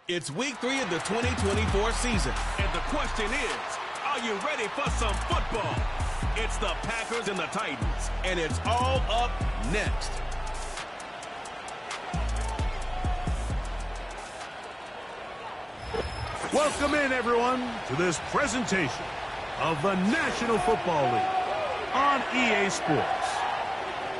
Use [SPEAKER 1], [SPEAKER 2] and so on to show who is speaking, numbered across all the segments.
[SPEAKER 1] It's week 3 of the 2024 season. And the question is, are you ready for some football? It's the Packers and the Titans. And it's all up next.
[SPEAKER 2] Welcome in, everyone, to this presentation of the National Football League on EA Sports.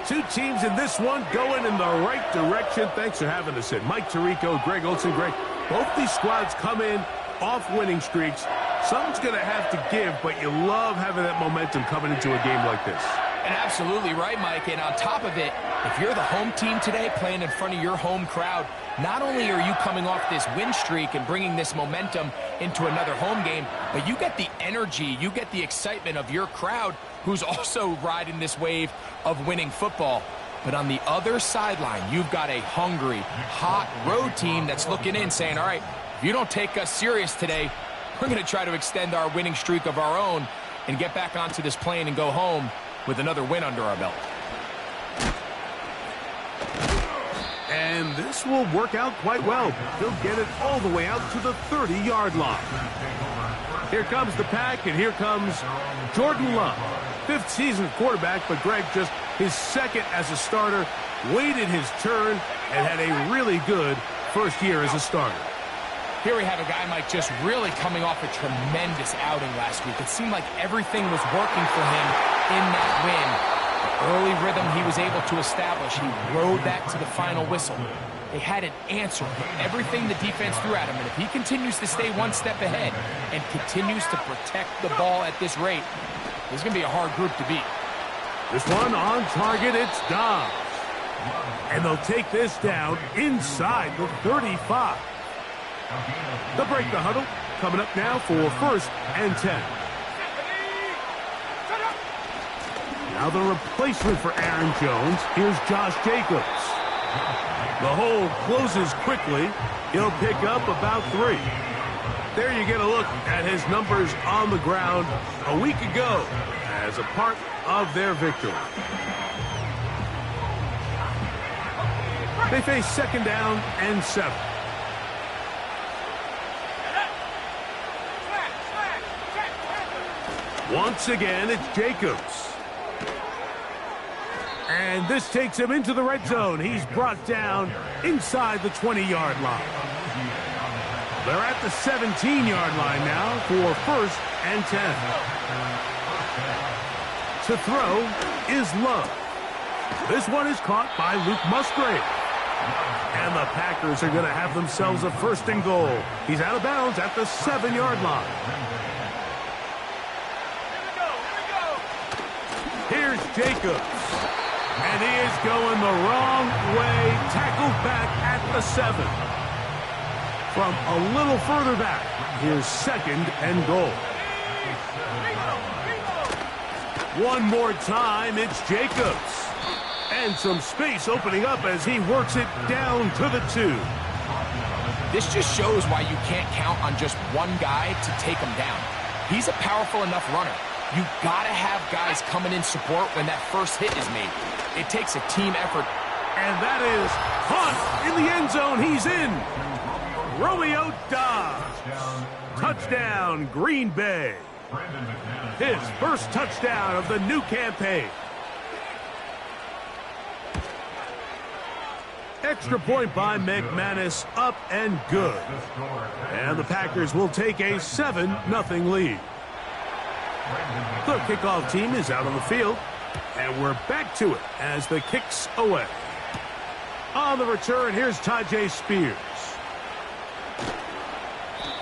[SPEAKER 2] Two teams in this one going in the right direction. Thanks for having us in. Mike Tirico, Greg Olsen. Greg, both these squads come in off winning streaks. Something's going to have to give, but you love having that momentum coming into a game like this.
[SPEAKER 3] And absolutely right, Mike. And on top of it, if you're the home team today playing in front of your home crowd, not only are you coming off this win streak and bringing this momentum into another home game, but you get the energy, you get the excitement of your crowd who's also riding this wave of winning football. But on the other sideline, you've got a hungry, hot road team that's looking in saying, all right, if you don't take us serious today, we're going to try to extend our winning streak of our own and get back onto this plane and go home with another win under our belt.
[SPEAKER 2] And this will work out quite well. He'll get it all the way out to the 30-yard line. Here comes the pack, and here comes Jordan Love. Fifth season quarterback, but Greg, just his second as a starter, waited his turn and had a really good first year as a starter.
[SPEAKER 3] Here we have a guy, Mike, just really coming off a tremendous outing last week. It seemed like everything was working for him in that win. The early rhythm he was able to establish, he rode that to the final whistle. They had an answer for everything the defense threw at him, and if he continues to stay one step ahead and continues to protect the ball at this rate, this is going to be a hard group to beat.
[SPEAKER 2] This one on target, it's Dobbs. And they'll take this down inside the 35. They'll break the huddle. Coming up now for 1st and 10. Now the replacement for Aaron Jones. Here's Josh Jacobs. The hole closes quickly. He'll pick up about 3. There you get a look at his numbers on the ground a week ago as a part of their victory. They face 2nd down and 7. Once again, it's Jacobs. And this takes him into the red zone. He's brought down inside the 20-yard line. They're at the 17-yard line now for 1st and 10. To throw is Love. This one is caught by Luke Musgrave. And the Packers are going to have themselves a 1st and goal. He's out of bounds at the 7-yard line. Here's Jacobs. And he is going the wrong way. Tackled back at the 7. From a little further back, here's 2nd and goal. One more time, it's Jacobs. And some space opening up as he works it down to the 2.
[SPEAKER 3] This just shows why you can't count on just one guy to take him down. He's a powerful enough runner. You've got to have guys coming in support when that first hit is made. It takes a team effort.
[SPEAKER 2] And that is caught in the end zone. He's in. Romeo Dobbs. Touchdown, Green Bay. His first touchdown of the new campaign. Extra point by McManus, up and good. And the Packers will take a 7-0 lead. The kickoff team is out on the field, and we're back to it as the kick's away. On the return, here's Tyjae Spears.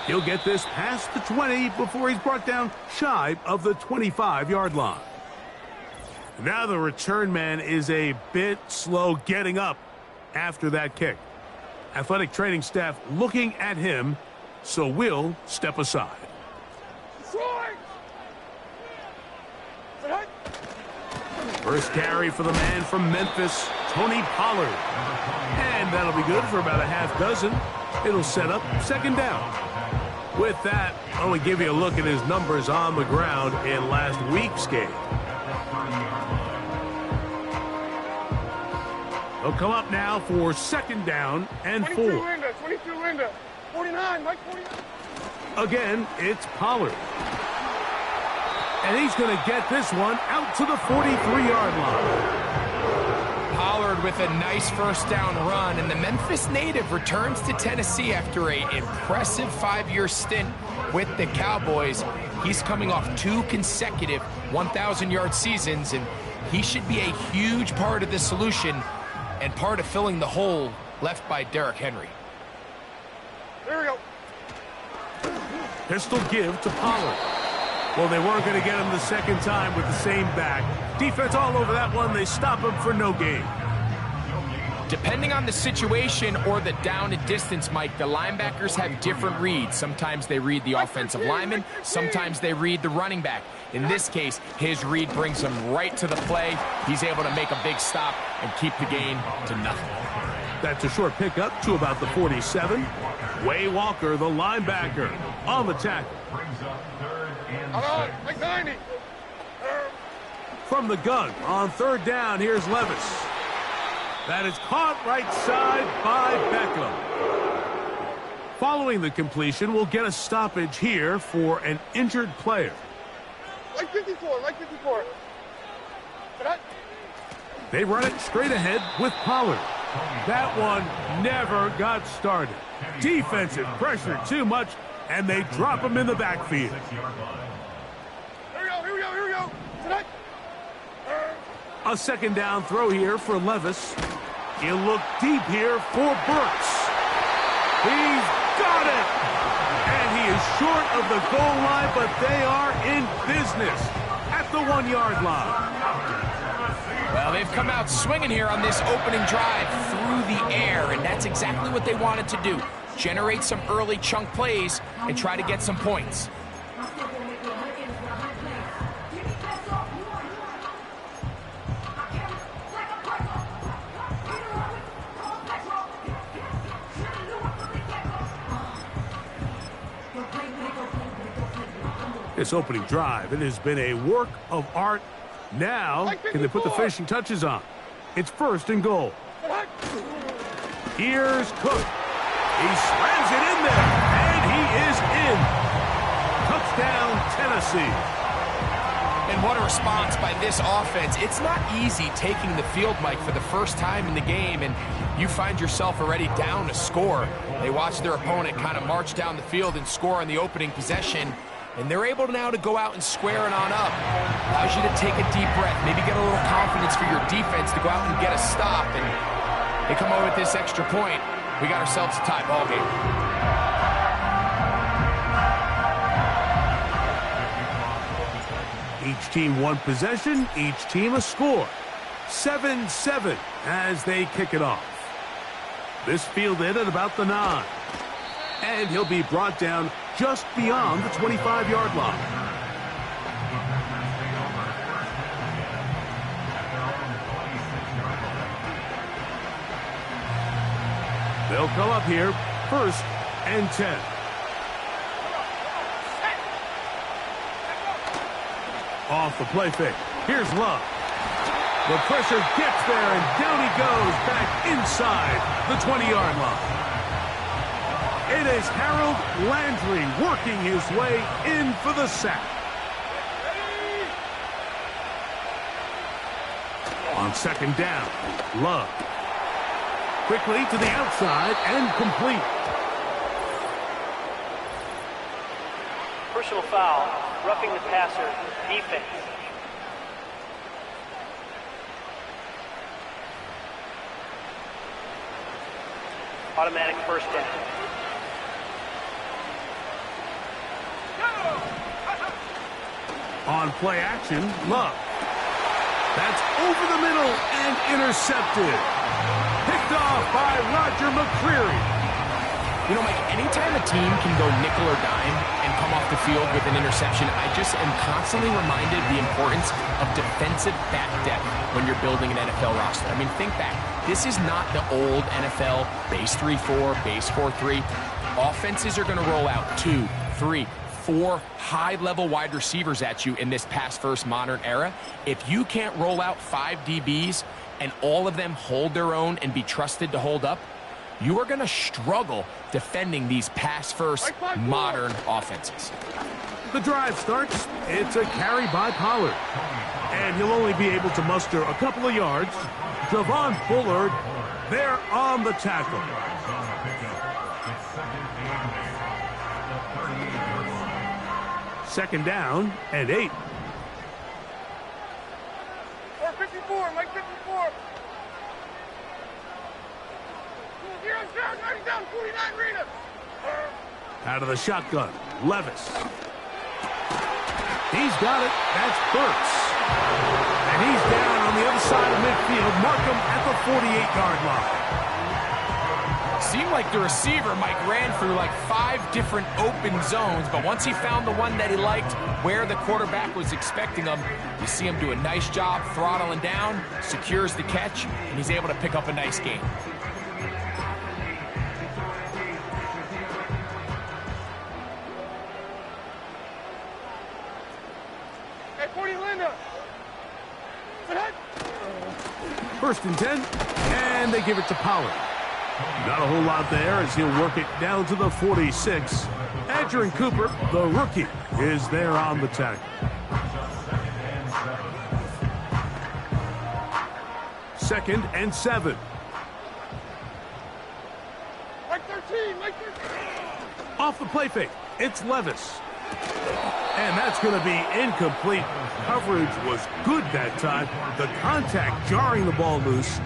[SPEAKER 2] He'll get this past the 20 before he's brought down shy of the 25-yard line. Now the return man is a bit slow getting up after that kick. Athletic training staff looking at him, so we'll step aside. First carry for the man from Memphis, Tony Pollard. And that'll be good for about a half dozen. It'll set up 2nd down. With that, I want to give you a look at his numbers on the ground in last week's game. They'll come up now for 2nd down and 4.
[SPEAKER 4] 22 window. 49, Mike 49.
[SPEAKER 2] Again, it's Pollard. And he's going to get this one out to the 43-yard line.
[SPEAKER 3] Pollard with a nice first down run, and the Memphis native returns to Tennessee after an impressive 5-year stint with the Cowboys. He's coming off 2 consecutive 1,000-yard seasons, and he should be a huge part of the solution and part of filling the hole left by Derrick Henry.
[SPEAKER 4] There we go.
[SPEAKER 2] Pistol give to Pollard. Well, they weren't going to get him the second time with the same back. Defense all over that one. They stop him for no gain.
[SPEAKER 3] Depending on the situation or the down and distance, Mike, the linebackers have different reads. Sometimes they read the offensive lineman. Sometimes they read the running back. In this case, his read brings him right to the play. He's able to make a big stop and keep the gain to nothing.
[SPEAKER 2] That's a short pickup to about the 47. Way Walker, the linebacker, on the tackle.
[SPEAKER 4] Like 90.
[SPEAKER 2] From the gun on third down, here's Levis. That is caught right side by Beckham. Following the completion, we'll get a stoppage here for an injured player.
[SPEAKER 4] Like 54, like 54.
[SPEAKER 2] They run it straight ahead with Pollard. That one never got started. Defensive pressure too much, and they drop him in the backfield.
[SPEAKER 4] Here we go. Tonight.
[SPEAKER 2] A second down throw here for Levis. He'll look deep here for Burks. He's got it! And he is short of the goal line, but they are in business at the 1-yard line.
[SPEAKER 3] Well, they've come out swinging here on this opening drive through the air, and that's exactly what they wanted to do. Generate some early chunk plays and try to get some points.
[SPEAKER 2] This opening drive, it has been a work of art. Now, can they put the finishing touches on? It's first and goal. Here's Cook. He slams it in there, and he is in. Touchdown, Tennessee.
[SPEAKER 3] And what a response by this offense. It's not easy taking the field, Mike, for the first time in the game, and you find yourself already down to score. They watch their opponent kind of march down the field and score on the opening possession, and they're able now to go out and square it on up. Allows you to take a deep breath, maybe get a little confidence for your defense to go out and get a stop, and they come away with this extra point. We got ourselves a tie ball game.
[SPEAKER 2] Each team one possession, each team a score. 7-7 as they kick it off. This fielded at about the 9. And he'll be brought down just beyond the 25-yard line. They'll come up here, first and 10. Off the play fake. Here's Love. The pressure gets there, and down he goes back inside the 20-yard line. It is Harold Landry working his way in for the sack. On second down, Love. Quickly to the outside and complete.
[SPEAKER 5] Personal foul, roughing the passer, defense. Automatic first down.
[SPEAKER 2] On play action, Love. That's over the middle and intercepted. Picked off by Roger McCreary.
[SPEAKER 3] You know, Mike, anytime a team can go nickel or dime and come off the field with an interception, I just am constantly reminded of the importance of defensive back depth when you're building an NFL roster. I mean, think back. This is not the old NFL base 3-4, base 4-3. Offenses are going to roll out 2, 3, 4 high-level wide receivers at you in this pass-first modern era. If you can't roll out 5 DBs and all of them hold their own and be trusted to hold up, you are going to struggle defending these pass-first modern offenses.
[SPEAKER 2] The drive starts. It's a carry by Pollard. And he'll only be able to muster a couple of yards. Javon Bullard there on the tackle. Second down and 8.
[SPEAKER 4] 454, Mike 54. Down, 49, Rita.
[SPEAKER 2] Out of the shotgun, Levis. He's got it. That's Burks. And he's down on the other side of midfield. Mark him at the 48-yard line.
[SPEAKER 3] Seemed like the receiver, Mike, ran through like 5 different open zones, but once he found the one that he liked, where the quarterback was expecting him, you see him do a nice job throttling down, secures the catch, and he's able to pick up a nice gain.
[SPEAKER 4] Hey, 40, Linda.
[SPEAKER 2] First and 10, and they give it to Pollard. Not a whole lot there as he'll work it down to the 46. Adrian Cooper, the rookie, is there on the tackle. Second and 7.
[SPEAKER 4] Mike 13, Mike 13.
[SPEAKER 2] Off the play fake, it's Levis. And that's going to be incomplete. Coverage was good that time. The contact jarring the ball loose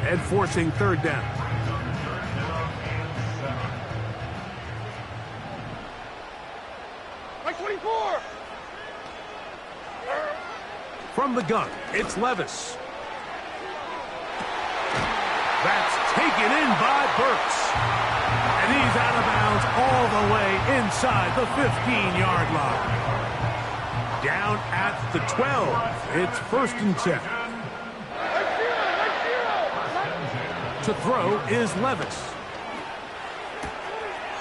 [SPEAKER 2] and forcing third down.
[SPEAKER 4] Mike 24.
[SPEAKER 2] From the gun, it's Levis. That's taken in by Burks. And he's out of bounds all the way inside the 15-yard line. Down at the 12. It's first and 10. To throw is Levis.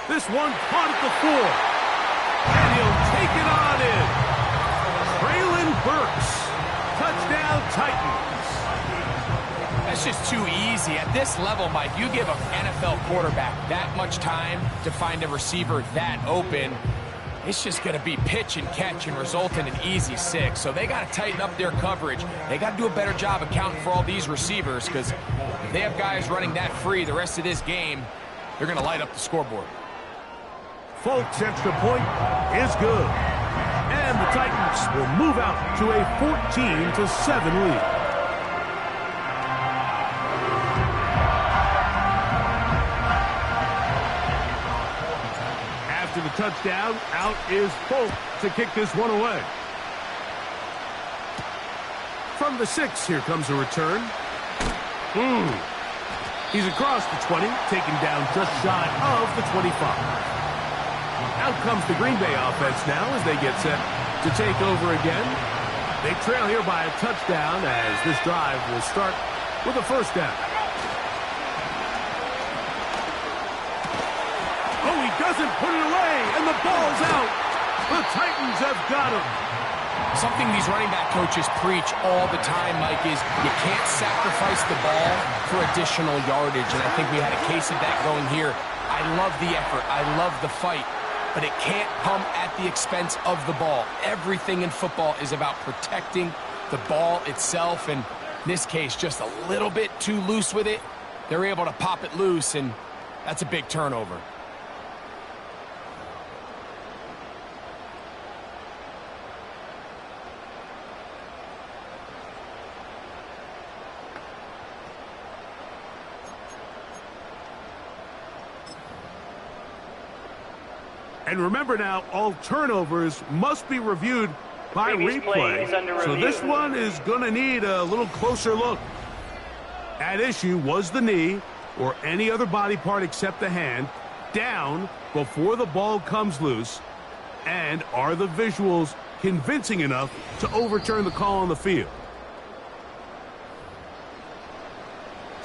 [SPEAKER 2] This one caught at the 4. And he'll take it on in. Traylon Burks. Touchdown Titans.
[SPEAKER 3] That's just too easy. At this level, Mike, you give an NFL quarterback that much time to find a receiver that open, it's just going to be pitch and catch and result in an easy 6. So they got to tighten up their coverage. They got to do a better job accounting for all these receivers, because if they have guys running that free the rest of this game, they're going to light up the scoreboard.
[SPEAKER 2] Folks' extra point is good. And the Titans will move out to a 14-7 lead. After the touchdown, out is Folk to kick this one away. From the 6, here comes a return. He's across the 20, taken down just shy of the 25. Out comes the Green Bay offense now as they get set to take over again. They trail here by a touchdown as this drive will start with a first down. Oh, he doesn't put it away, and the ball's out. The Titans have got him.
[SPEAKER 3] Something these running back coaches preach all the time, Mike, is you can't sacrifice the ball for additional yardage, and I think we had a case of that going here. I love the effort. I love the fight. But it can't come at the expense of the ball. Everything in football is about protecting the ball itself, and in this case, just a little bit too loose with it. They're able to pop it loose, and that's a big turnover.
[SPEAKER 2] And remember now, all turnovers must be reviewed by replay. So this one is going to need a little closer look. At issue was the knee, or any other body part except the hand, down before the ball comes loose. And are the visuals convincing enough to overturn the call on the field?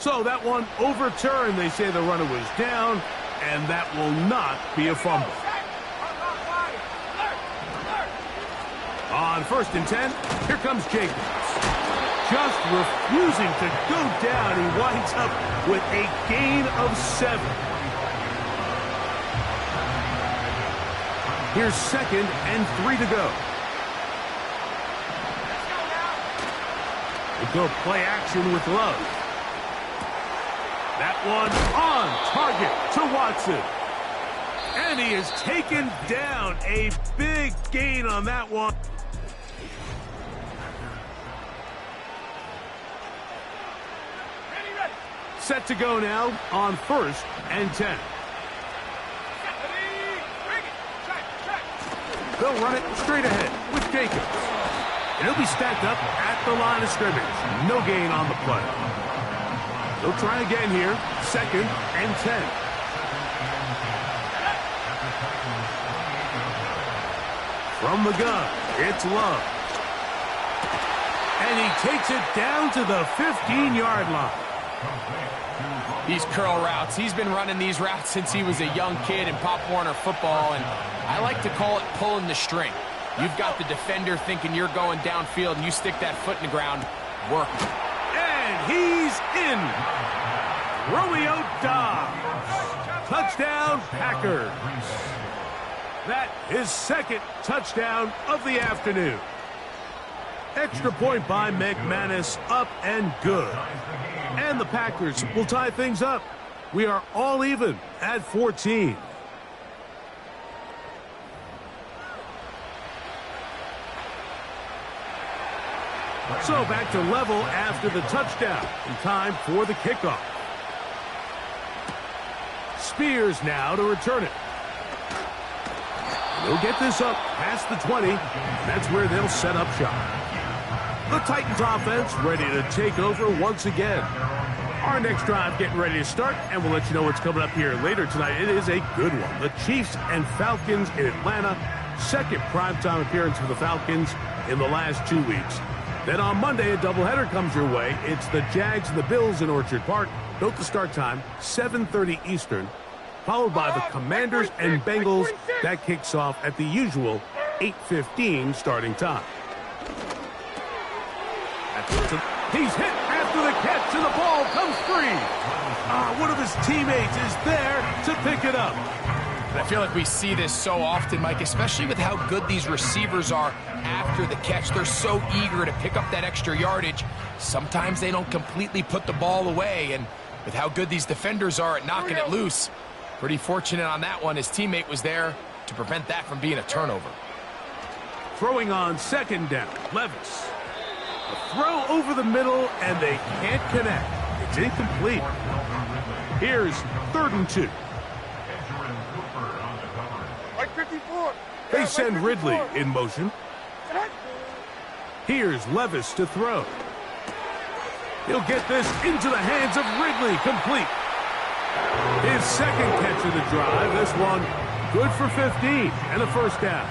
[SPEAKER 2] So that one overturned. They say the runner was down, and that will not be a fumble. On first and 10, here comes Jacobs. just refusing to go down. He winds up with a gain of 7. Here's 2nd and 3 to go. We'll go play action with Love. That one on target to Watson. And he is taken down. A big gain on that one. Set to go now on 1st and 10. They'll run it straight ahead with Jacobs. And he'll be stacked up at the line of scrimmage. No gain on the play. They'll try again here. 2nd and 10. From the gun, it's Love. And he takes it down to the 15-yard line.
[SPEAKER 3] These curl routes, he's been running these routes since he was a young kid in Pop Warner football, and I like to call it pulling the string. You've got the defender thinking you're going downfield, and you stick that foot in the ground, work.
[SPEAKER 2] And he's in. Romeo Doubs. Touchdown, Packers. That is 2nd touchdown of the afternoon. Extra point by McManus, up and good. And the Packers will tie things up. We are all even at 14. So back to level after the touchdown. In time for the kickoff. Spears now to return it. They'll get this up past the 20. That's where they'll set up shop. The Titans offense ready to take over once again. Our next drive getting ready to start, and we'll let you know what's coming up here later tonight. It is a good one. The Chiefs and Falcons in Atlanta. 2nd primetime appearance for the Falcons in the last 2 weeks. Then on Monday, a doubleheader comes your way. It's the Jags and the Bills in Orchard Park. Note the start time, 7:30 Eastern, followed by the Commanders and Bengals. That kicks off at the usual 8:15 starting time. He's hit after the catch, and the ball comes free. One of his teammates is there to pick it up.
[SPEAKER 3] I feel like we see this so often, Mike, especially with how good these receivers are after the catch. They're so eager to pick up that extra yardage. Sometimes they don't completely put the ball away, and with how good these defenders are at knocking it loose, pretty fortunate on that one. His teammate was there to prevent that from being a turnover.
[SPEAKER 2] Throwing on 2nd down, Levis. A throw over the middle, and they can't connect. It's incomplete. Here's 3rd and 2.
[SPEAKER 4] Like 54.
[SPEAKER 2] They send Ridley in motion. Here's Levis to throw. He'll get this into the hands of Ridley, complete. His 2nd catch of the drive. This one good for 15 and a 1st down.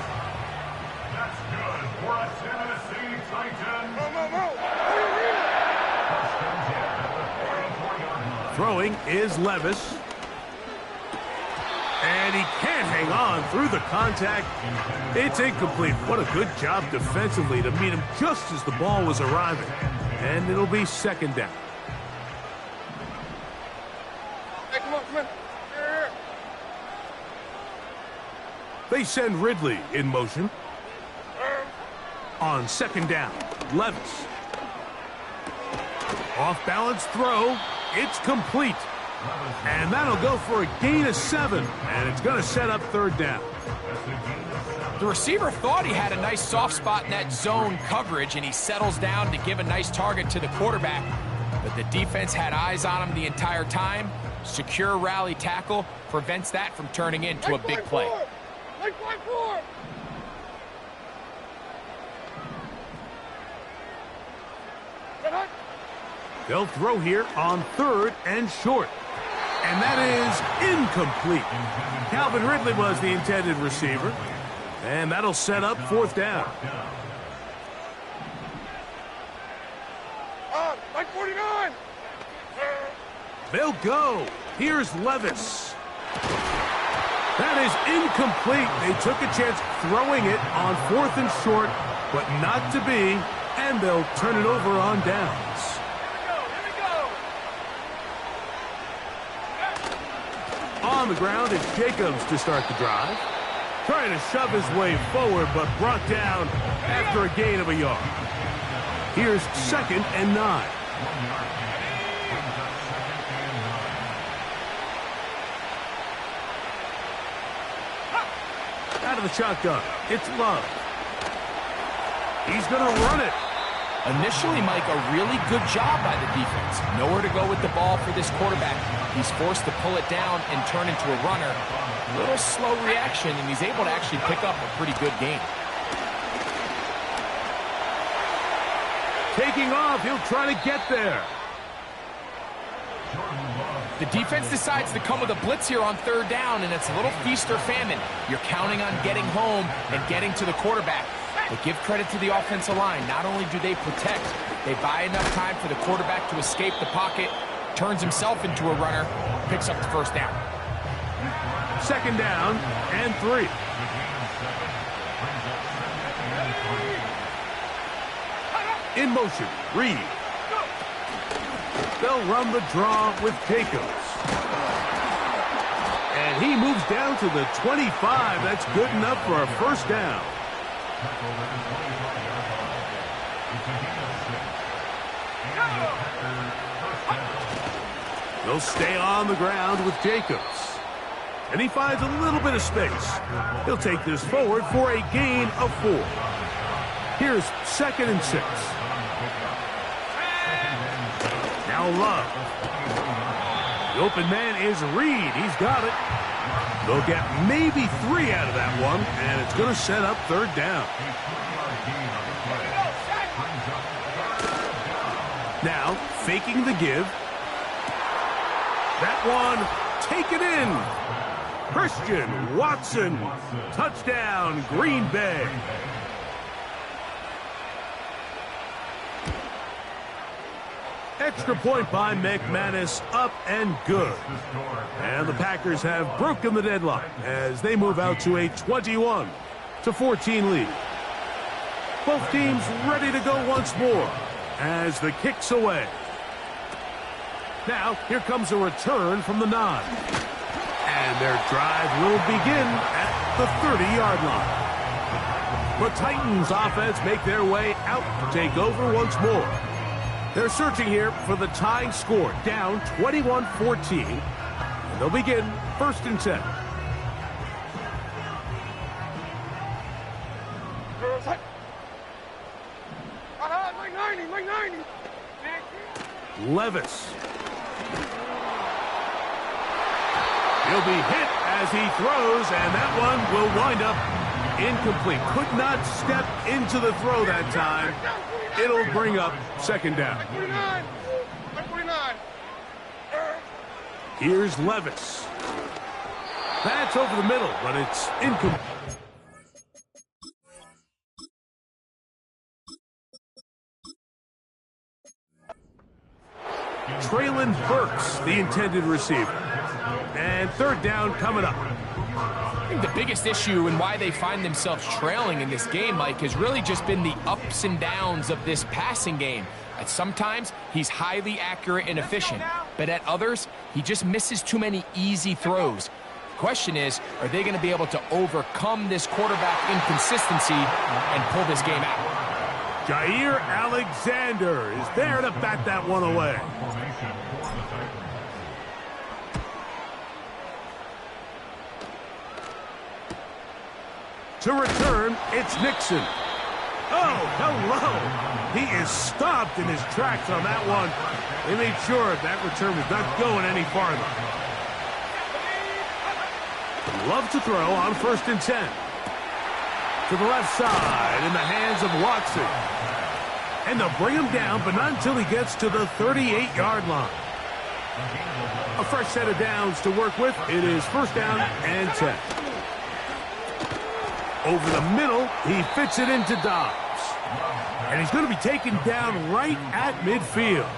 [SPEAKER 6] That's good for a Tennessee Titan.
[SPEAKER 2] Throwing is Levis. And he can't hang on through the contact. It's incomplete. What a good job defensively to meet him just as the ball was arriving. And it'll be 2nd down.
[SPEAKER 4] Hey, come on. Here.
[SPEAKER 2] They send Ridley in motion. On 2nd down, Levis. Off-balance throw. It's complete. And that'll go for a gain of 7. And it's going to set up 3rd down.
[SPEAKER 3] The receiver thought he had a nice soft spot in that zone coverage, and he settles down to give a nice target to the quarterback. But the defense had eyes on him the entire time. Secure rally tackle prevents that from turning into a big play.
[SPEAKER 4] Like 5-4.
[SPEAKER 2] They'll throw here on 3rd and short. And that is incomplete. Calvin Ridley was the intended receiver. And that'll set up 4th down.
[SPEAKER 4] Like 49.
[SPEAKER 2] They'll go. Here's Levis. That is incomplete. They took a chance throwing it on 4th and short, but not to be. And they'll turn it over on downs. On the ground, it's Jacobs to start the drive. Trying to shove his way forward, but brought down after a gain of a yard. Here's 2nd and 9. Out of the shotgun, it's Love. He's going to run it.
[SPEAKER 3] Initially, Mike, a really good job by the defense. Nowhere to go with the ball for this quarterback. He's forced to pull it down and turn into a runner. A little slow reaction, and he's able to actually pick up a pretty good game.
[SPEAKER 2] Taking off, he'll try to get there.
[SPEAKER 3] The defense decides to come with a blitz here on 3rd down, and it's a little feast or famine. You're counting on getting home and getting to the quarterback. But give credit to the offensive line. Not only do they protect, they buy enough time for the quarterback to escape the pocket, turns himself into a runner, picks up the 1st down.
[SPEAKER 2] 2nd down and 3. In motion, Reed. They'll run the draw with Jacobs. And he moves down to the 25. That's good enough for a 1st down. They'll stay on the ground with Jacobs. And he finds a little bit of space. He'll take this forward for a gain of 4. Here's 2nd and 6. Now Love. The open man is Reed. He's got it. They'll get maybe 3 out of that one, and it's going to set up 3rd down. Now, faking the give. That one, taken in. Christian Watson, touchdown, Green Bay. Extra point by McManus, up and good. And the Packers have broken the deadlock as they move out to a 21-14 lead. Both teams ready to go once more as the kick's away. Now, here comes a return from the 9. And their drive will begin at the 30-yard line. The Titans offense make their way out to take over once more. They're searching here for the tying score, down 21-14. And they'll begin 1st and 10.
[SPEAKER 4] Like 90.
[SPEAKER 2] Levis. He'll be hit as he throws, and that one will wind up incomplete. Could not step into the throw that time. It'll bring up 2nd down.
[SPEAKER 4] 49.
[SPEAKER 2] Here's Levis. That's over the middle, but it's incomplete. Traylon Burks, the intended receiver. And 3rd down coming up.
[SPEAKER 3] I think the biggest issue and why they find themselves trailing in this game, Mike, has really just been the ups and downs of this passing game. At sometimes, he's highly accurate and efficient, but at others, he just misses too many easy throws. The question is, are they going to be able to overcome this quarterback inconsistency and pull this game out?
[SPEAKER 2] Jair Alexander is there to bat that one away. To return, it's Nixon. Oh, hello. He is stopped in his tracks on that one. They made sure that return was not going any farther. Love to throw on 1st and 10. To the left side in the hands of Watson. And they'll bring him down, but not until he gets to the 38-yard line. A fresh set of downs to work with. It is 1st down and 10. Over the middle, he fits it into Dobbs. And he's going to be taken down right at midfield.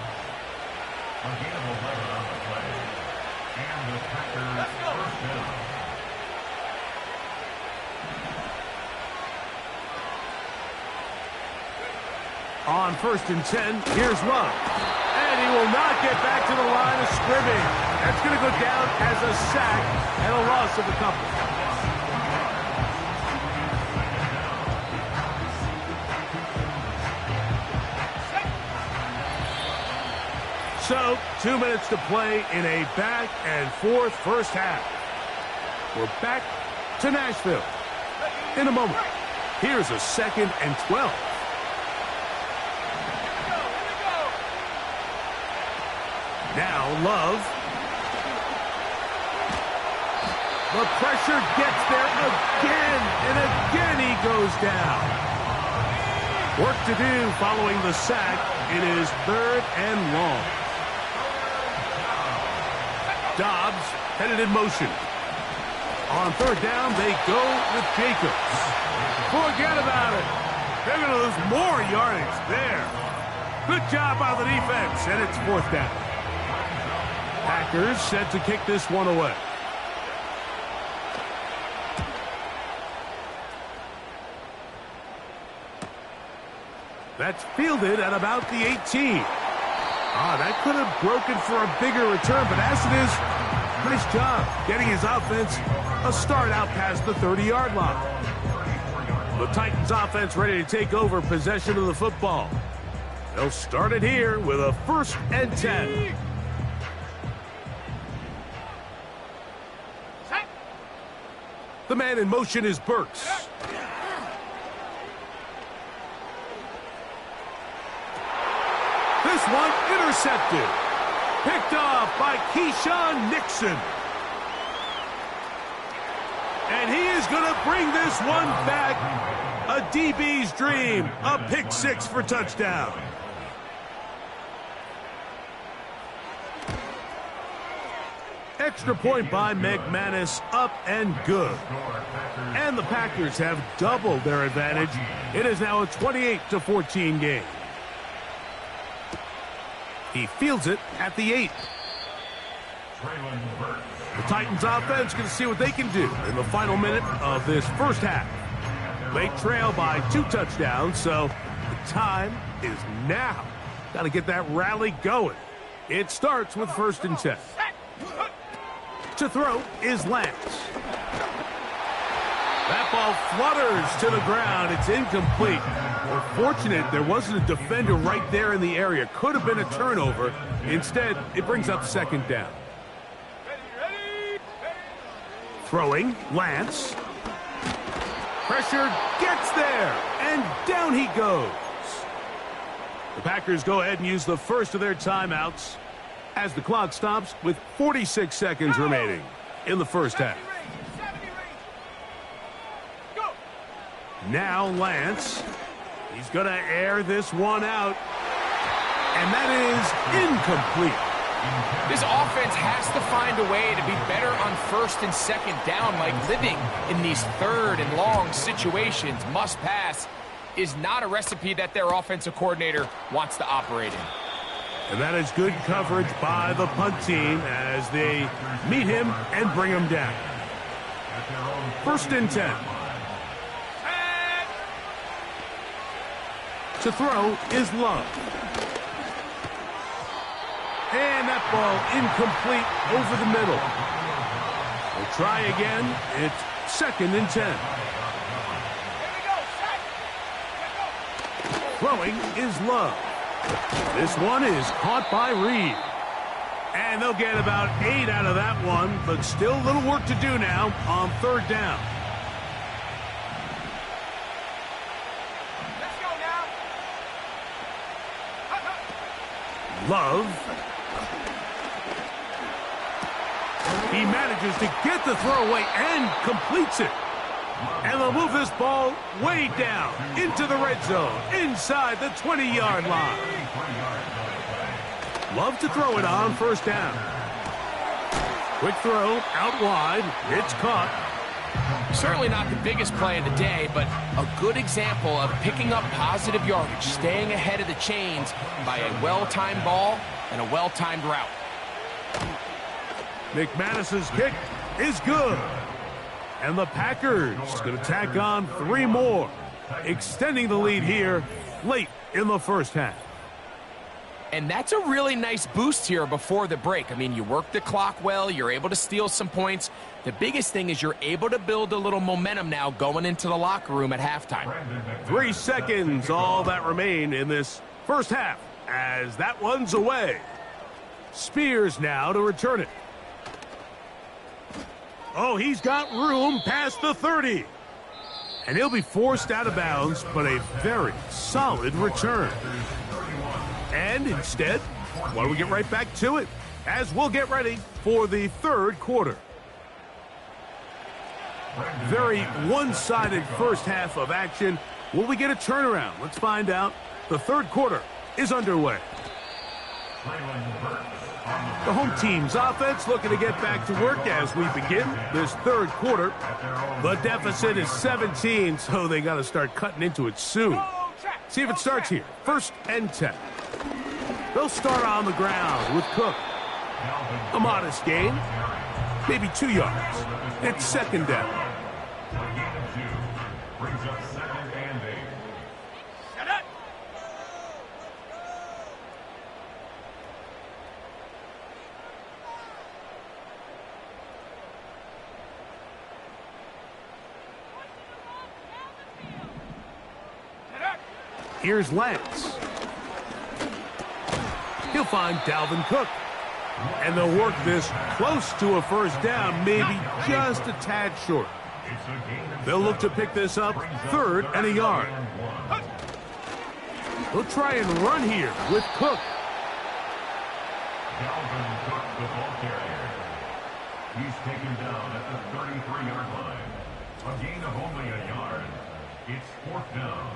[SPEAKER 2] On 1st and 10, here's Love. And he will not get back to the line of scrimmage. That's going to go down as a sack and a loss of a couple. So, 2 minutes to play in a back-and-forth first half. We're back to Nashville in a moment. Here's a 2nd and 12. Now Love. The pressure gets there again, and again he goes down. Work to do following the sack. It is 3rd and long. Dobbs headed in motion. On 3rd down, they go with Jacobs. Forget about it. They're going to lose more yardage there. Good job by the defense, and it's 4th down. Packers set to kick this one away. That's fielded at about the 18. That could have broken for a bigger return, but as it is, nice job getting his offense a start out past the 30-yard line. The Titans offense ready to take over possession of the football. They'll start it here with a 1st and 10. The man in motion is Burks. This one intercepted. Picked off by Keyshawn Nixon. And he is going to bring this one back. A DB's dream. A pick 6 for touchdown. Extra point by McManus, up and good. And the Packers have doubled their advantage. It is now a 28-14 game. He fields it at the 8. The Titans offense going to see what they can do in the final minute of this first half. They trail by 2 touchdowns, so the time is now. Got to get that rally going. It starts with 1st and 10. To throw is Lance. That ball flutters to the ground. It's incomplete. We're fortunate there wasn't a defender right there in the area. Could have been a turnover. Instead, it brings up 2nd down. Throwing, Lance. Pressure gets there, and down he goes. The Packers go ahead and use the first of their timeouts as the clock stops with 46 seconds remaining in the first half. Now Lance. He's going to air this one out. And that is incomplete.
[SPEAKER 3] This offense has to find a way to be better on 1st and 2nd down, like living in these 3rd and long situations. Must pass is not a recipe that their offensive coordinator wants to operate in.
[SPEAKER 2] And that is good coverage by the punt team as they meet him and bring him down. 1st and 10. To throw is Love. And that ball incomplete over the middle. We'll try again. It's 2nd and 10. Throwing is Love. This one is caught by Reed. And they'll get about 8 out of that one, but still a little work to do now on 3rd down.
[SPEAKER 4] Let's go now.
[SPEAKER 2] Love. He manages to get the throw away and completes it. And they'll move this ball way down into the red zone, inside the 20-yard line. Love to throw it on 1st down. Quick throw out wide. It's caught.
[SPEAKER 3] Certainly not the biggest play of the day, but a good example of picking up positive yardage, staying ahead of the chains by a well-timed ball and a well-timed route.
[SPEAKER 2] McManus's kick is good. And the Packers going to tack on 3 more, extending the lead here late in the first half.
[SPEAKER 3] And that's a really nice boost here before the break. I mean, you work the clock well. You're able to steal some points. The biggest thing is you're able to build a little momentum now going into the locker room at halftime.
[SPEAKER 2] 3 seconds, all that remain in this first half, as that one's away. Spears now to return it. Oh, he's got room past the 30. And he'll be forced out of bounds, but a very solid return. And instead, why don't we get right back to it, as we'll get ready for the third quarter. Very one-sided first half of action. Will we get a turnaround? Let's find out. The third quarter is underway. The home team's offense looking to get back to work as we begin this third quarter. The deficit is 17, so they got to start cutting into it soon. See if it starts here. 1st and 10. They'll start on the ground with Cook. A modest gain, maybe 2 yards. It's 2nd down.
[SPEAKER 6] Brings up 2nd and 8.
[SPEAKER 4] Shut up!
[SPEAKER 2] Here's Lance. He'll find Dalvin Cook. And they'll work this close to a first down, maybe just a tad short. They'll look to pick this up 3rd and a yard. They'll try and run here with Cook.
[SPEAKER 6] Dalvin Cook, the ball carrier. He's taken down at the 33-yard line. A gain of only a yard. It's 4th down.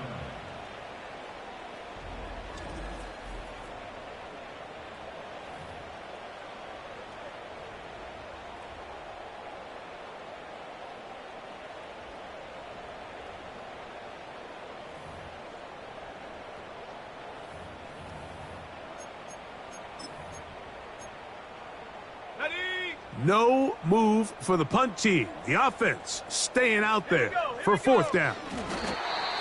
[SPEAKER 2] No move for the punt team. The offense staying out there for 4th down.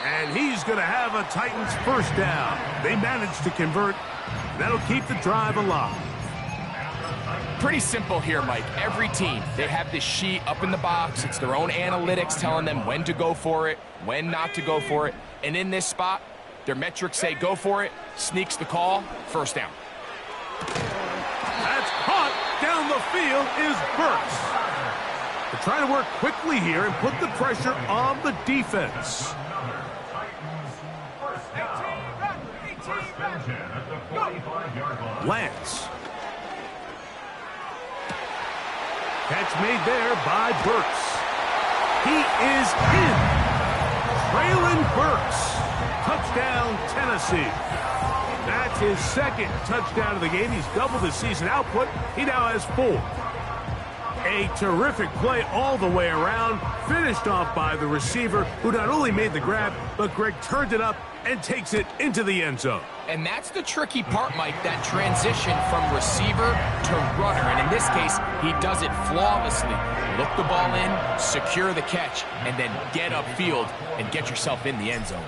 [SPEAKER 2] And he's going to have a Titans first down. They managed to convert. That'll keep the drive alive.
[SPEAKER 3] Pretty simple here, Mike. Every team, they have this sheet up in the box. It's their own analytics telling them when to go for it, when not to go for it. And in this spot, their metrics say go for it, sneaks the call, first down.
[SPEAKER 2] That's caught. Down the field is Burks. They're trying to work quickly here and put the pressure on the defense. Lance. Catch made there by Burks. He is in. Traylon Burks. Touchdown, Tennessee. That's his 2nd touchdown of the game. He's doubled his season output. He now has 4. A terrific play all the way around. Finished off by the receiver, who not only made the grab, but Greg turned it up and takes it into the end zone.
[SPEAKER 3] And that's the tricky part, Mike, that transition from receiver to runner. And in this case, he does it flawlessly. Look the ball in, secure the catch, and then get upfield and get yourself in the end zone.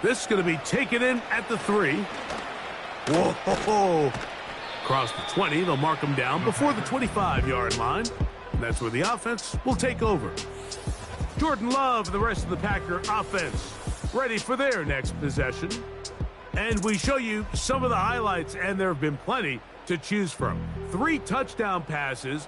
[SPEAKER 2] This is going to be taken in at the 3. Whoa! Across the 20, they'll mark him down before the 25-yard line. And that's where the offense will take over. Jordan Love and the rest of the Packer offense ready for their next possession. And we show you some of the highlights, and there have been plenty to choose from. 3 touchdown passes.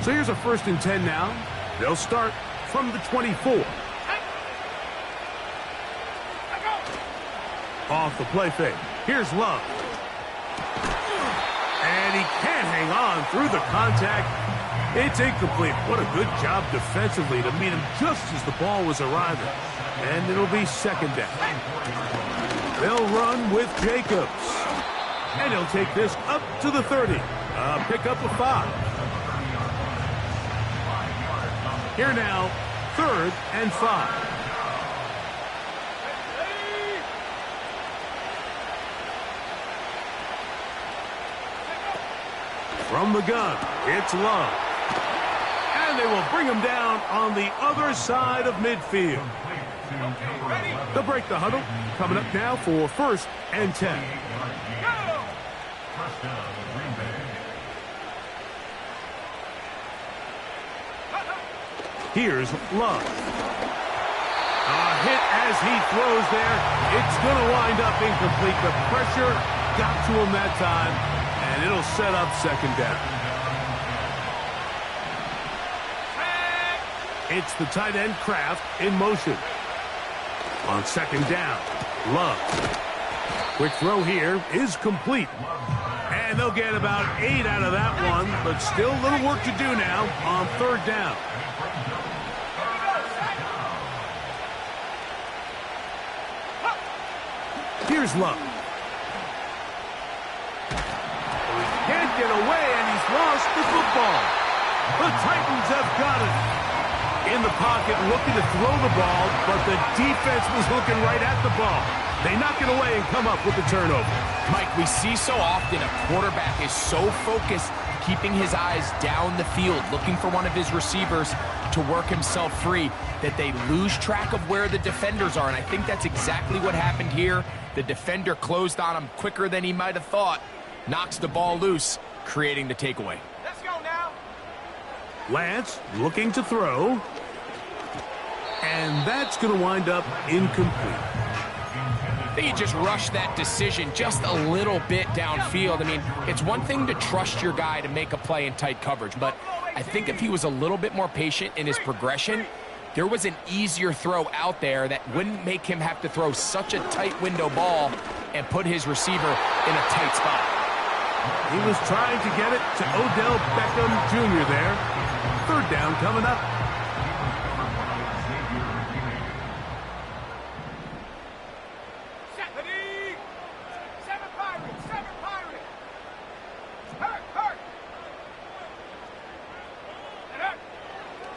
[SPEAKER 2] So here's a 1st and 10 now. They'll start from the 24. Off the play fake. Here's Love. And he can't hang on through the contact. It's incomplete. What a good job defensively to meet him just as the ball was arriving. And it'll be 2nd down. They'll run with Jacobs. And he'll take this up to the 30. Pick up a 5. Here now, 3rd and 5. From the gun, it's Love. And they will bring him down on the other side of midfield. They'll break the huddle. Coming up now for 1st and 10. Here's Love. A hit as he throws there. It's going to wind up incomplete. The pressure got to him that time, and it'll set up 2nd down. It's the tight end Kraft in motion. On 2nd down, Love. Quick throw here is complete. And they'll get about 8 out of that one, but still a little work to do now on 3rd down. Here's Love. He can't get away, and he's lost the football. The Titans have got it. In the pocket, looking to throw the ball, but the defense was looking right at the ball. They knock it away and come up with the turnover.
[SPEAKER 3] Mike, we see so often a quarterback is so focused, keeping his eyes down the field, looking for one of his receivers to work himself free, that they lose track of where the defenders are, and I think that's exactly what happened here. The defender closed on him quicker than he might have thought, knocks the ball loose, creating the takeaway.
[SPEAKER 4] Let's go now.
[SPEAKER 2] Lance looking to throw, and that's going to wind up incomplete.
[SPEAKER 3] They just rushed that decision just a little bit downfield. I mean, it's one thing to trust your guy to make a play in tight coverage, but I think if he was a little bit more patient in his progression, there was an easier throw out there that wouldn't make him have to throw such a tight window ball and put his receiver in a tight spot.
[SPEAKER 2] He was trying to get it to Odell Beckham Jr. there. 3rd down coming up.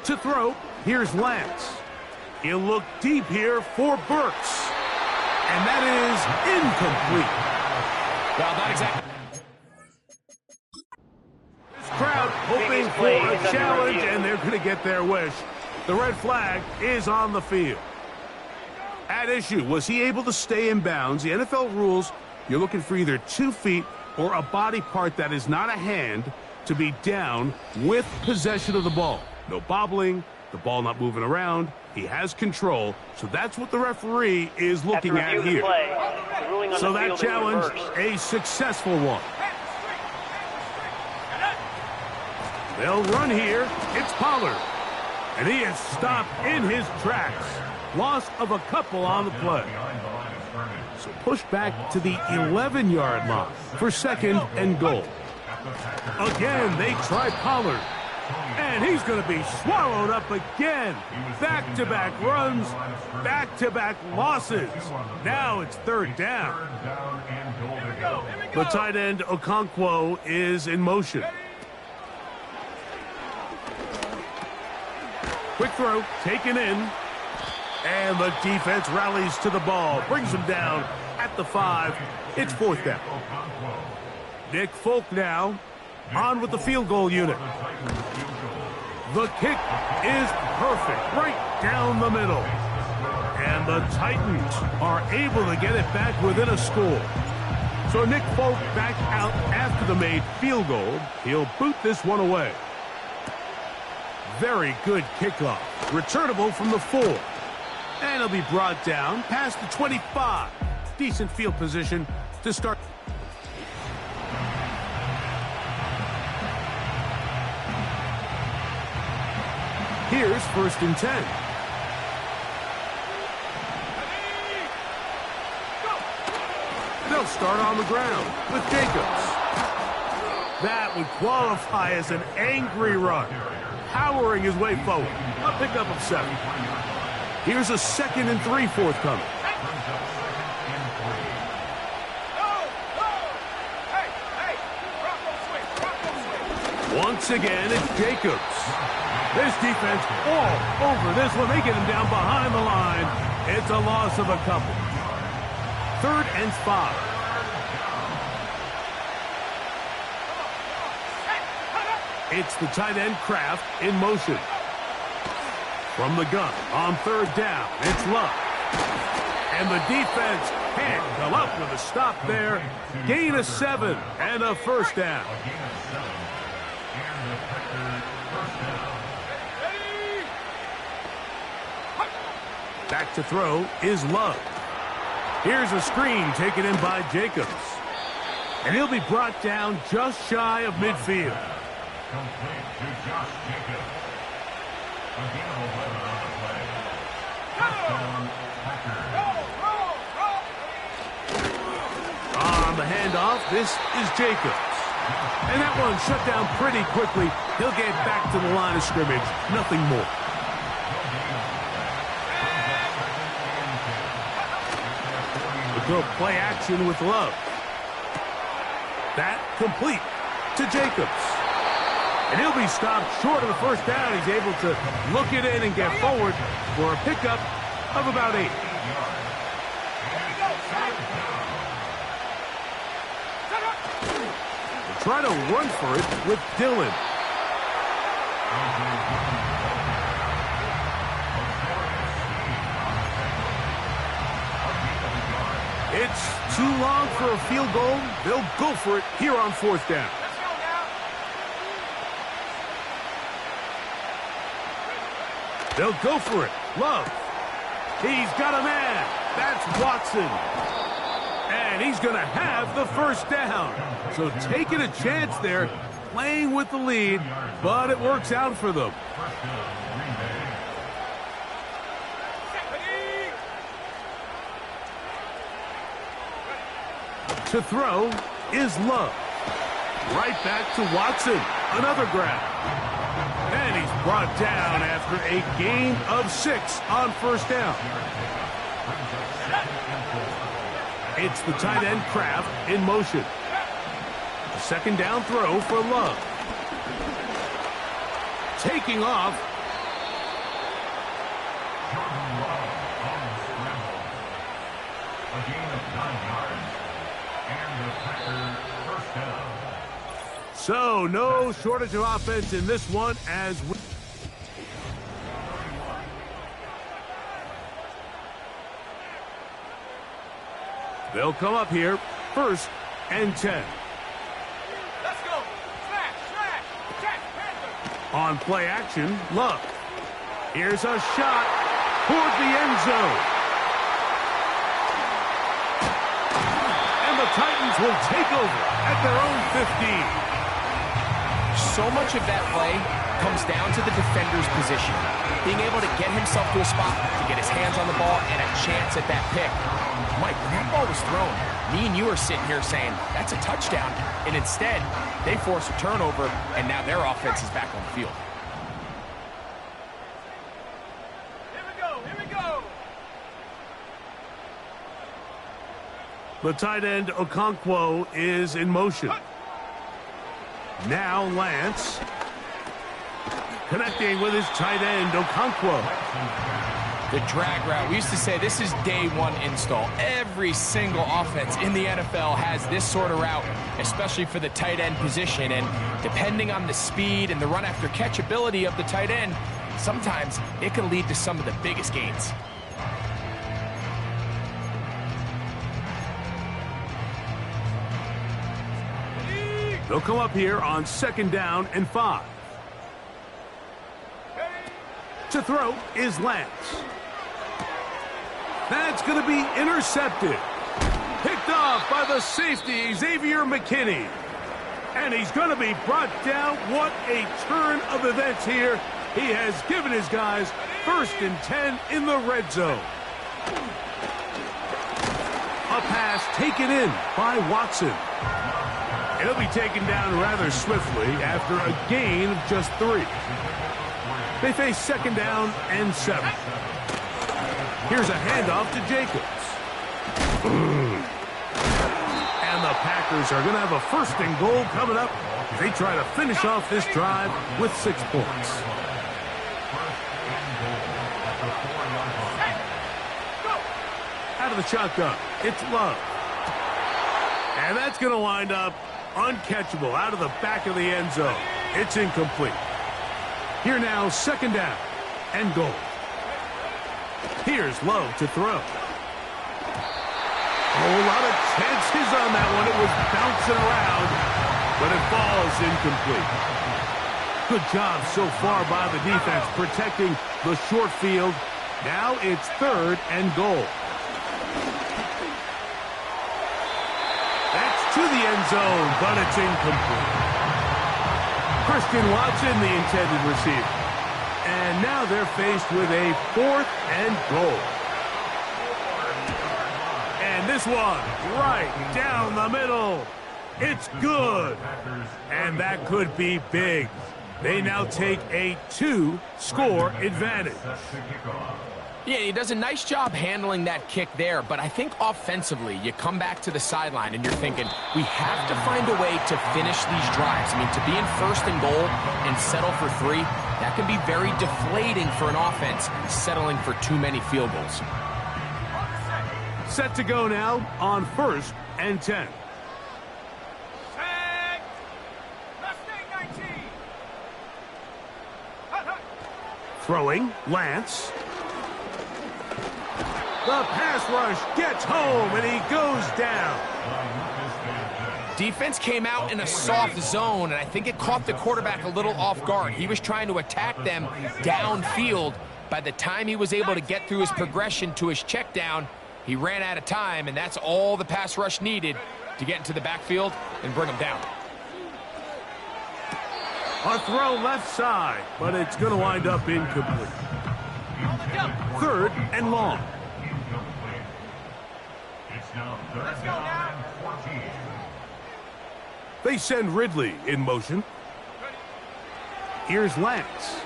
[SPEAKER 2] To throw, here's Lance. He'll look deep here for Burks. And that is incomplete.
[SPEAKER 3] Well, not exactly.
[SPEAKER 2] This crowd hoping for a challenge, and they're going to get their wish. The red flag is on the field. At issue, was he able to stay in bounds? The NFL rules, you're looking for either 2 feet or a body part that is not a hand to be down with possession of the ball. No bobbling, the ball not moving around. He has control, so that's what the referee is looking at here. So that challenge, a successful one. They'll run here. It's Pollard. And he is stopped in his tracks. Loss of a couple on the play. So push back to the 11-yard line for 2nd and goal. Again, they try Pollard. And he's going to be swallowed up again. Back-to-back runs, back-to-back losses. Now it's 3rd down. The tight end Okonkwo is in motion. Quick throw, taken in. And the defense rallies to the ball, brings him down at the 5. It's 4th down. Nick Folk now on with the field goal unit. The kick is perfect, right down the middle. And the Titans are able to get it back within a score. So Nick Folk back out after the made field goal. He'll boot this one away. Very good kickoff. Returnable from the 4. And he'll be brought down past the 25. Decent field position to start. Here's 1st and 10. They'll start on the ground with Jacobs. That would qualify as an angry run. Powering his way forward. A pickup of 7. Here's a 2nd and 3 forthcoming. Once again, it's Jacobs. This defense all over this one. They get him down behind the line. It's a loss of a couple. 3rd and 5. It's the tight end Kraft in motion. From the gun on third down, it's Love. And the defense can't come up with a stop there. Gain of 7 and a first down. Back to throw is Love. Here's a screen taken in by Jacobs. And he'll be brought down just shy of midfield.
[SPEAKER 6] Complete to Josh Jacobs. A gain of 11 on the play. Touchdown, Packers.
[SPEAKER 2] On the handoff, this is Jacobs. And that one shut down pretty quickly. He'll get back to the line of scrimmage. Nothing more. We'll go play action with Love. That complete to Jacobs. And he'll be stopped short of the first down. He's able to look it in and get forward for a pickup of about 8. We'll try to run for it with Dillon. It's too long for a field goal. They'll go for it here on fourth down. They'll go for it. Love. He's got a man. That's Watson. And he's going to have the first down. So taking a chance there, playing with the lead, but it works out for them. To throw is Love. Right back to Watson. Another grab. And he's brought down after a gain of 6 on first down. It's the tight end Kraft in motion. A second down throw for Love. Taking off.
[SPEAKER 6] Jordan Love on the scramble. A gain of 9 yards. And the Packers first down.
[SPEAKER 2] So no shortage of offense in this one as we... They'll come up here, 1st and 10.
[SPEAKER 4] Let's go. Smash. Check. Panther.
[SPEAKER 2] On play action, Love. Here's a shot toward the end zone. And the Titans will take over at their own 15.
[SPEAKER 3] So much of that play comes down to the defender's position. Being able to get himself to a spot, to get his hands on the ball, and a chance at that pick. Mike, when that ball was thrown, me and you are sitting here saying, that's a touchdown. And instead, they force a turnover, and now their offense is back on the field.
[SPEAKER 4] Here we go.
[SPEAKER 2] The tight end Okonkwo is in motion. Now Lance connecting with his tight end Okonkwo.
[SPEAKER 3] The drag route. We used to say this is day one install. Every single offense in the NFL has this sort of route, especially for the tight end position. And depending on the speed and the run after catch ability of the tight end, sometimes it can lead to some of the biggest gains.
[SPEAKER 2] They'll come up here on 2nd down and 5. To throw is Lance. That's going to be intercepted. Picked off by the safety, Xavier McKinney. And he's going to be brought down. What a turn of events here. He has given his guys 1st and 10 in the red zone. A pass taken in by Watson. He'll be taken down rather swiftly after a gain of just 3. They face 2nd down and 7. Here's a handoff to Jacobs. And the Packers are going to have a 1st and goal coming up as they try to finish off this drive with 6 points. Out of the shotgun, it's Love. And that's going to wind up uncatchable out of the back of the end zone. It's incomplete. Here now, second down and goal. Here's Love to throw. Oh, a lot of chances on that one. It was bouncing around, but it falls incomplete. Good job so far by the defense protecting the short field. Now it's third and goal. That's to the end zone, but it's incomplete. Christian Watson, the intended receiver. And now they're faced with a fourth and goal. And this one, right down the middle. It's good. And that could be big. They now take a 2-score advantage.
[SPEAKER 3] Yeah, he does a nice job handling that kick there, but I think offensively, you come back to the sideline and you're thinking, we have to find a way to finish these drives. I mean, to be in first and goal and settle for 3, that can be very deflating for an offense, settling for too many field goals.
[SPEAKER 2] Set to go now on 1st and 10. Throwing, Lance. The pass rush gets home, and he goes down.
[SPEAKER 3] Defense came out in a soft zone, and I think it caught the quarterback a little off guard. He was trying to attack them downfield. By the time he was able to get through his progression to his check down, he ran out of time, and that's all the pass rush needed to get into the backfield and bring him down.
[SPEAKER 2] A throw left side, but it's going to wind up incomplete. Third and long.
[SPEAKER 6] It's now third down and 14.
[SPEAKER 2] They send Ridley in motion. Here's Lance.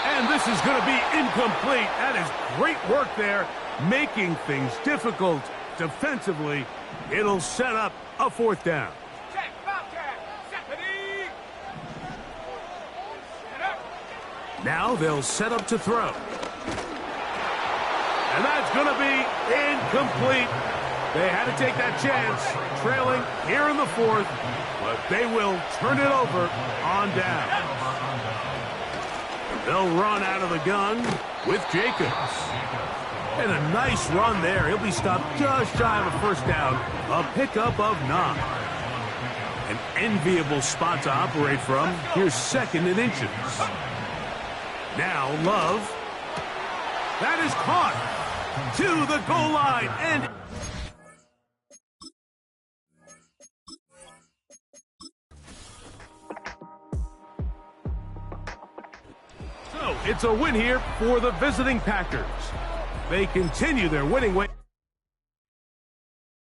[SPEAKER 2] And this is going to be incomplete. That is great work there, making things difficult defensively. It'll set up a 4th down. Now they'll set up to throw. And that's going to be incomplete. They had to take that chance, trailing here in the 4th, but they will turn it over on down. They'll run out of the gun with Jacobs. And a nice run there. He'll be stopped just shy of a 1st down, a pickup of 9. An enviable spot to operate from. Here's 2nd and inches. Now Love. That is caught to the goal line. And so it's a win here for the visiting Packers. They continue their winning way.